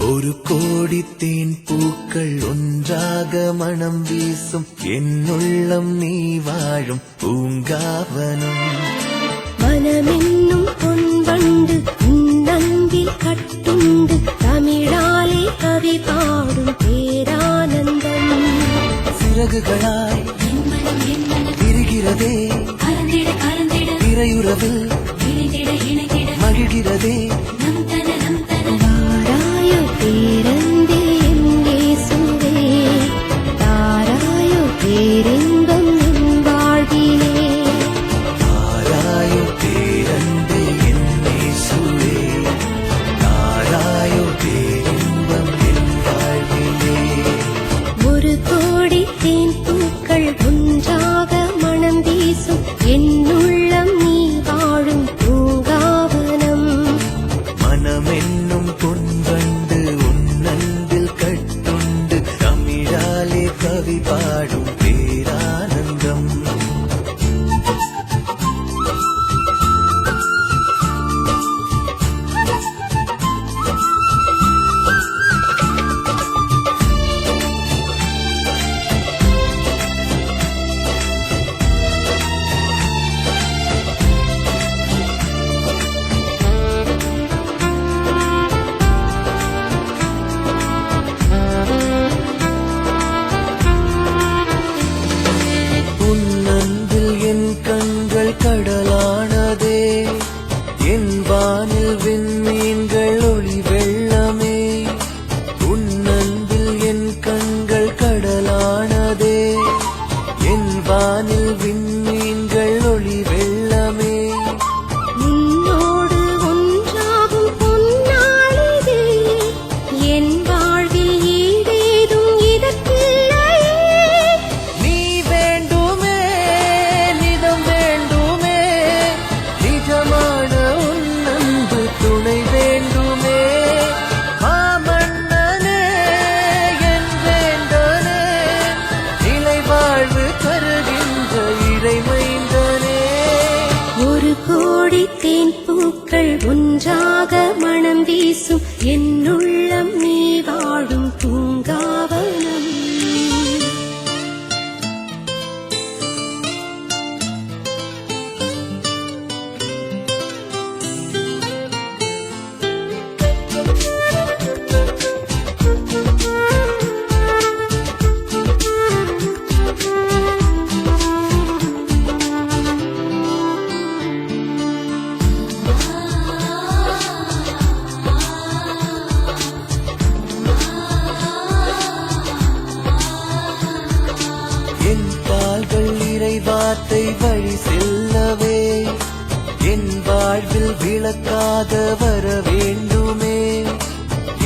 ஒரு கோடி தேன் பூக்கள் ஒன்றாக மனம் வீசும் என்னுள்ளம் நீ வாழும் பூங்காவனம். மனமென்னும் பொன்வண்டு உன்னங்கில் கட்டுண்டு தமிழாலே கவி பாடும் பேரானந்தம். சிறகுகளாய் விரிகிறதே இறையுறவில் மகிழ்கிறதே. தாராயோ பேரந்தே இயேசுவே, தாராயோ பேரின்பம் என் வாழ்விலே. தாராயோ பேரந்தே இயேசுவே, தாராயோ பேரின்பம் என் வாழ்விலே. ஒரு கோடி தேன் பூக்கள் ஒன்றாக மனம் வீசும் என்னுள்ளம் நீ வாழும் பூங்காவனம். மனமென்னும் பொன்வண்டு உன்னந்தில் கட்டுண்டு தமிழாலே கவி பாடும் பேரானந்தம். உன்னந்தில் என் கண்கள் கடலானதே, என் வானில் விண்மீன்கள் ஒளி வெள்ளமே. உன்னந்தில் என் கண்கள் கடலானதே, என் வானில் விண்மீன்கள் ஒளி வெள்ளமே. உன்னோடு ஒன்றாகும் பொன்னாளிதே, என் வாழ்வில் ஈடேதும் இதற்கில்லையே. நீ வேண்டுமே நிதம் வேண்டுமே, நிஜமான உன்னன்பு துணை வேண்டுமே. மாமன்னனே என் வேந்தனே, நிலை வாழ்வு தருகின்ற இறைமைந்தனே. ஒரு கோடி தேன் பூக்கள் ஒன்றாக மனம் வீசும் என்னுள்ளம் நீ வாழும் பூங்காவனம். என் கால்கள் இறை வார்த்தை வழி செல்லவே, என் வாழ்வில் விளக்காக வர வேண்டுமே.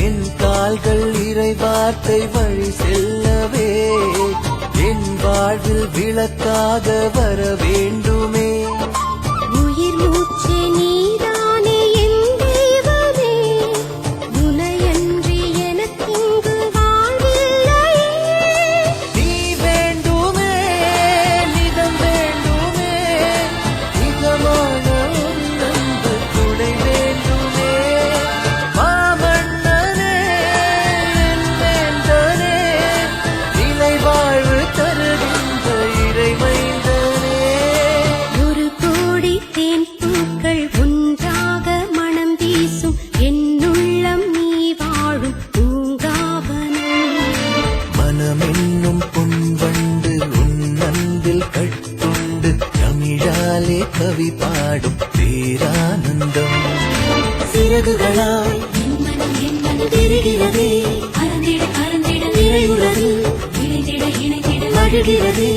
என் கால்கள் இறை வார்த்தை வழி செல்லவே, என் வாழ்வில் விளக்காக வர வேண்டுமே. உயிர் மூச்சே நீதானே என் தெய்வமே, உனையன்றி எனக்கிங்கு வாழ்வில்லையே. நீ வேண்டுமே நிதம் வேண்டுமே, நிஜமான உன்னன்பு துணை வேண்டுமே. மாமன்னனே என் வேந்தனே, நிலை வாழ்வு தருகின்ற இறைமைந்தனே. ஒரு கோடி தேன் பூக்கள் ஒன்றாக மனம் வீசும் என்னுள்ளம் நீ வாழும் பூங்காவனம். மனமென்னும் பொன்வண்டு உன்னந்தில் கட்டுண்டு தமிழாலே கவி பாடும் பேரானந்தம். சிறகுகளாய் விரிகிறதே இறையுறவில் மகிழ்கிறதே.